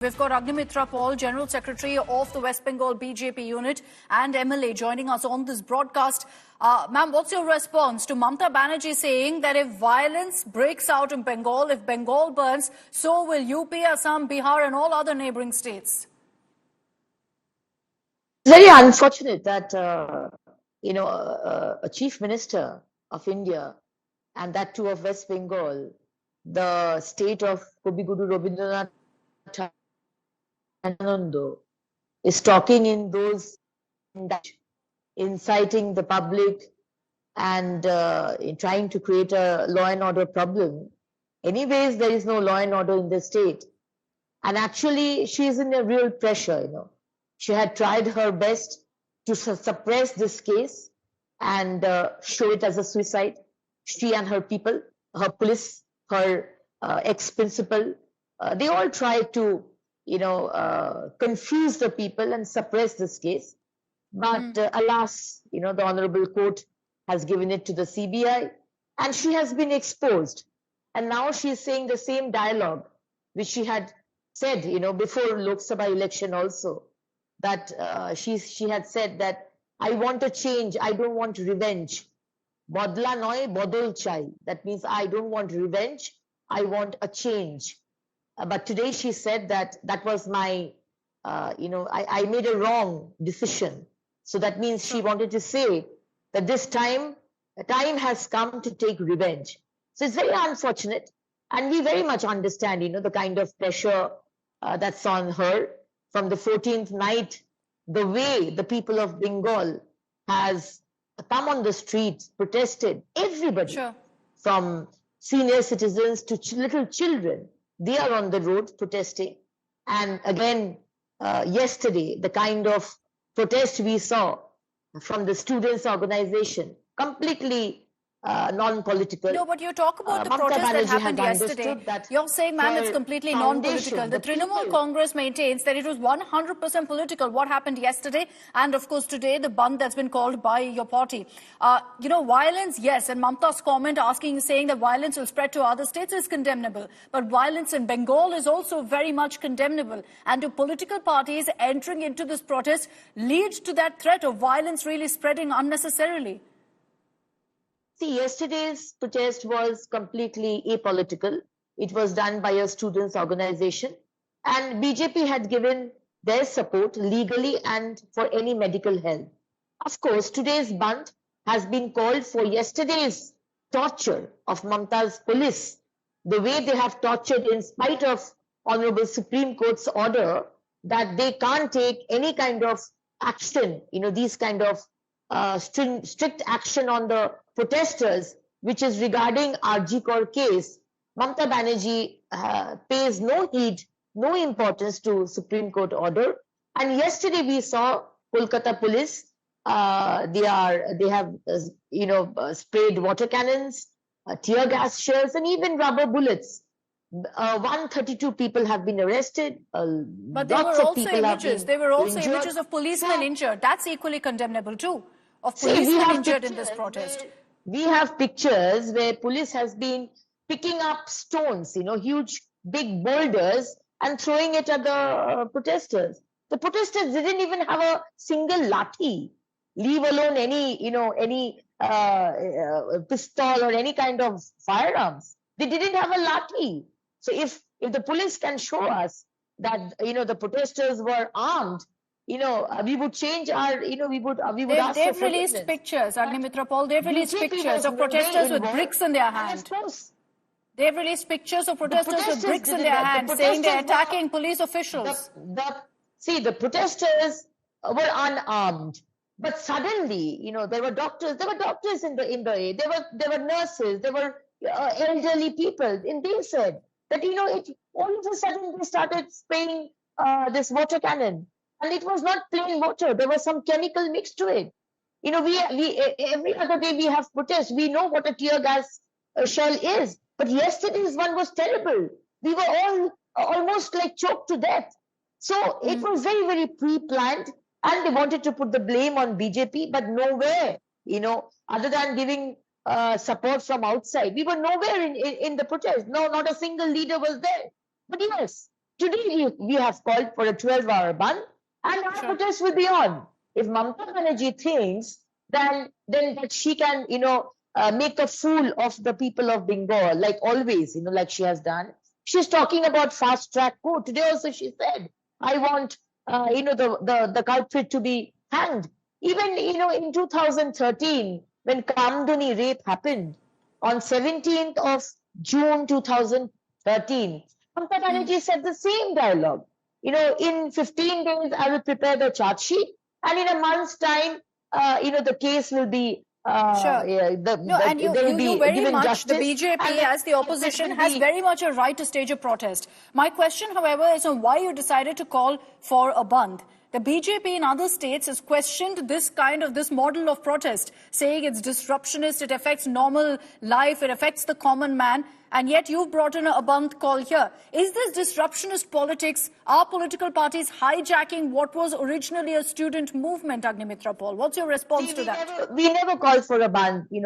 We've got Agnimitra Paul, General Secretary of the West Bengal BJP unit and MLA, joining us on this broadcast. Ma'am, what's your response to Mamata Banerjee saying that if violence breaks out in Bengal, if Bengal burns, so will UP, Assam, Bihar and all other neighbouring states? It's very unfortunate that, a Chief Minister of India, and that too of West Bengal, the state of Kavi Guru Rabindranath Tagore, is talking in those inciting the public and trying to create a law and order problem. Anyways, there is no law and order in the state. And actually, she is in a real pressure, She had tried her best to suppress this case and show it as a suicide. She and her people, her police, her ex-principal, they all tried to, confuse the people and suppress this case. But alas, the Honorable Court has given it to the CBI and she has been exposed. And now she is saying the same dialogue, which she had said, before Lok Sabha election also, that she had said that I want a change, I don't want revenge. Badla noy, bodol chai. That means I don't want revenge, I want a change. But today she said that was my, I made a wrong decision. So that means she wanted to say that this time, the time has come to take revenge. So it's very unfortunate. And we very much understand, the kind of pressure that's on her. From the 14th night, the way the people of Bengal has come on the streets, protested, everybody, from senior citizens to little children, they are on the road protesting. And again, yesterday, the kind of protest we saw from the students' organization, completely non-political. No, but you talk about the protest that happened yesterday. You're saying, ma'am, it's completely non-political. The Trinamool Congress maintains that it was 100% political, what happened yesterday, and of course today, the Bandh that's been called by your party. Violence, yes, and Mamata's comment saying that violence will spread to other states is condemnable. But violence in Bengal is also very much condemnable. And do political parties entering into this protest lead to that threat of violence really spreading unnecessarily? See, yesterday's protest was completely apolitical. It was done by a students' organization, and BJP had given their support legally and for any medical help. Of course, today's Bandh has been called for yesterday's torture of Mamata's police, the way they have tortured in spite of Honorable Supreme Court's order that they can't take any kind of action, these kind of strict action on the protesters, which is regarding RG case. Mamata Banerjee pays no heed, no importance to Supreme Court order. And yesterday we saw Kolkata police. They have sprayed water cannons, tear gas shells, and even rubber bullets. 132 people have been arrested. But there were also images. There were also images of policemen injured. That's equally condemnable too. Of policemen injured in this protest. We have pictures where police has been picking up stones, huge big boulders, and throwing it at the protesters. The protesters didn't even have a single lathi, leave alone any pistol or any kind of firearms. They didn't have a lathi. So if the police can show us that the protesters were armed, we would change our, we would ask for They've released pictures, Agnimitra Paul. They've released pictures of protesters with bricks in their hand. They've released pictures of protesters with bricks in their hand, saying they're attacking police officials. The protesters were unarmed, but suddenly, there were doctors. There were doctors in the air. There were nurses. There were elderly people, and they said that all of a sudden they started spraying this water cannon. And it was not plain water. There was some chemical mixed to it. We every other day we have protests. We know what a tear gas shell is. But yesterday's one was terrible. We were all almost like choked to death. So it was very, very pre-planned. And they wanted to put the blame on BJP, but nowhere, other than giving support from outside. We were nowhere in the protest. No, not a single leader was there. But yes, Today we have called for a 12-hour Bandh, and our protest will be on. If Mamata Banerjee thinks then that she can, make a fool of the people of Bengal, like always, like she has done. She's talking about fast track court. Today also she said, I want, the culprit to be hanged. Even, in 2013, when Kamduni rape happened, on 17th of June 2013, Mamata Banerjee said the same dialogue. In 15 days, I will prepare the charge sheet, and in a month's time, the case will be Sure. And you very much, justice, the BJP as the opposition has very much a right to stage a protest. My question, however, is on why you decided to call for a Bandh. The BJP in other states has questioned this model of protest, saying it's disruptionist, it affects normal life, it affects the common man, and yet you've brought in a Bandh call here. Is this disruptionist politics? Are political parties hijacking what was originally a student movement, Agnimitra Paul? What's your response to that? We never called for a Bandh. We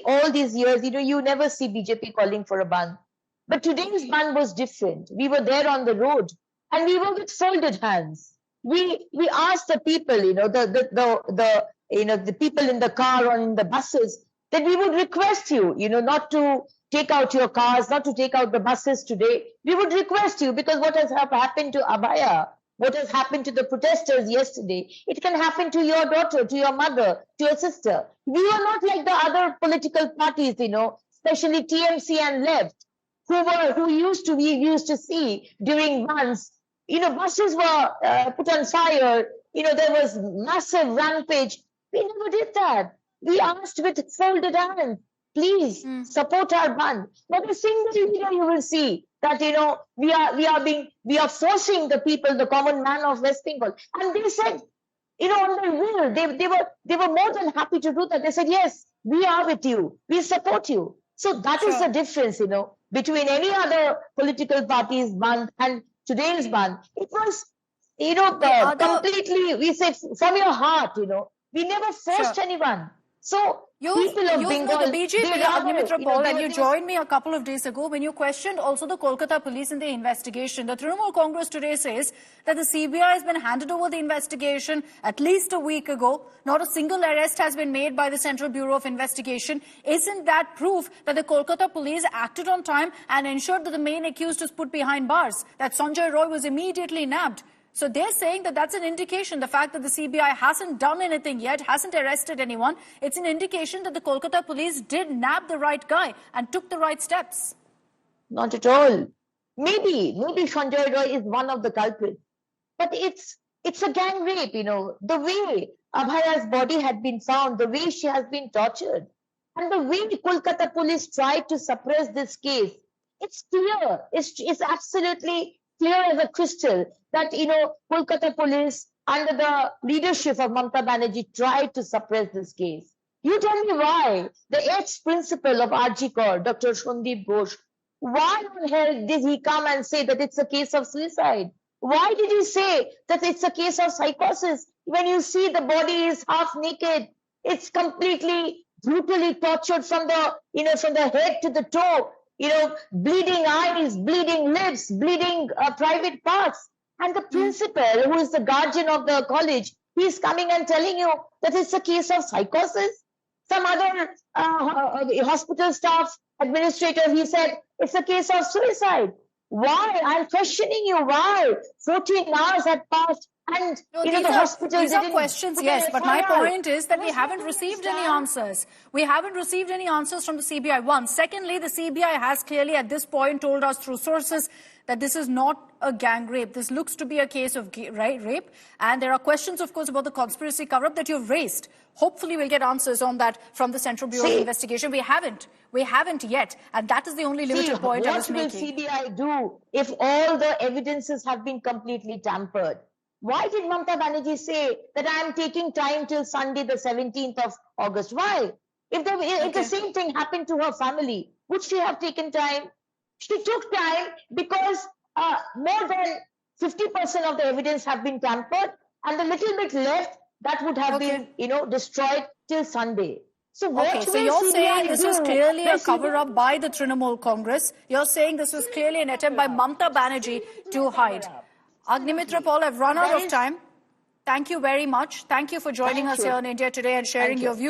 all these years, you never see BJP calling for a Bandh. But today's Bandh was different. We were there on the road, and we were with folded hands. We asked the people, the people in the car or in the buses, that we would request you, not to take out your cars, not to take out the buses today. We would request you, because what has happened to Abhaya, what has happened to the protesters yesterday, it can happen to your daughter, to your mother, to your sister. We are not like the other political parties, especially TMC and left, we used to see during months, buses were put on fire, there was massive rampage. We never did that. We asked with folded hands, please support our Bandh. Not a single video you will see that, we are forcing the people, the common man of West Bengal. And they said, on their will, they were more than happy to do that. They said, yes, we are with you. We support you. So that is the difference, between any other political party's Bandh and today's Bandh. It was, completely, we said, from your heart, we never forced anyone. So, people of Bengal, the BJP, Agnimitra Paul, and you joined me a couple of days ago when you questioned also the Kolkata police in the investigation. The Trinamool Congress today says that the CBI has been handed over the investigation at least a week ago. Not a single arrest has been made by the Central Bureau of Investigation. Isn't that proof that the Kolkata police acted on time and ensured that the main accused is put behind bars, that Sanjay Roy was immediately nabbed? So they're saying that that's an indication, the fact that the CBI hasn't done anything yet, hasn't arrested anyone, it's an indication that the Kolkata police did nab the right guy and took the right steps. Not at all. Maybe Sanjay Roy is one of the culprits. But it's a gang rape, the way Abhaya's body had been found, the way she has been tortured, and the way the Kolkata police tried to suppress this case. It's clear. It's absolutely clear as a crystal that, Kolkata police under the leadership of Mamata Banerjee tried to suppress this case. You tell me why the ex-principal of RG Kaur, Dr. Sandeep Ghosh, why on hell did he come and say that it's a case of suicide? Why did he say that it's a case of psychosis? When you see the body is half naked, it's completely brutally tortured from the head to the toe, bleeding eyes, bleeding lips, bleeding private parts. And the principal, who is the guardian of the college, he's coming and telling you that it's a case of psychosis. Some other hospital staff administrator, he said, it's a case of suicide. Why? I'm questioning you. Why? 14 hours had passed and the hospital these are questions, yes, but my point is that we haven't received any answers. We haven't received any answers from the CBI. One. Secondly, the CBI has clearly at this point told us through sources that this is not a gang rape. This looks to be a case of rape. And there are questions, of course, about the conspiracy cover-up that you've raised. Hopefully we'll get answers on that from the Central Bureau of Investigation. We haven't yet. And that is the only limited point I was making. What will CBI do if all the evidences have been completely tampered? Why did Mamata Banerjee say that I am taking time till Sunday, the 17th of August? Why? If the same thing happened to her family, would she have taken time? She took time because more than 50% of the evidence have been tampered, and the little bit left, that would have been, destroyed till Sunday. So what so you're saying this was clearly a cover-up by the Trinamool Congress. You're saying this was clearly an attempt by Mamata Banerjee to hide. Agnimitra Paul, I've run out of time. Thank you very much. Thank you for joining us here on India Today and sharing your views.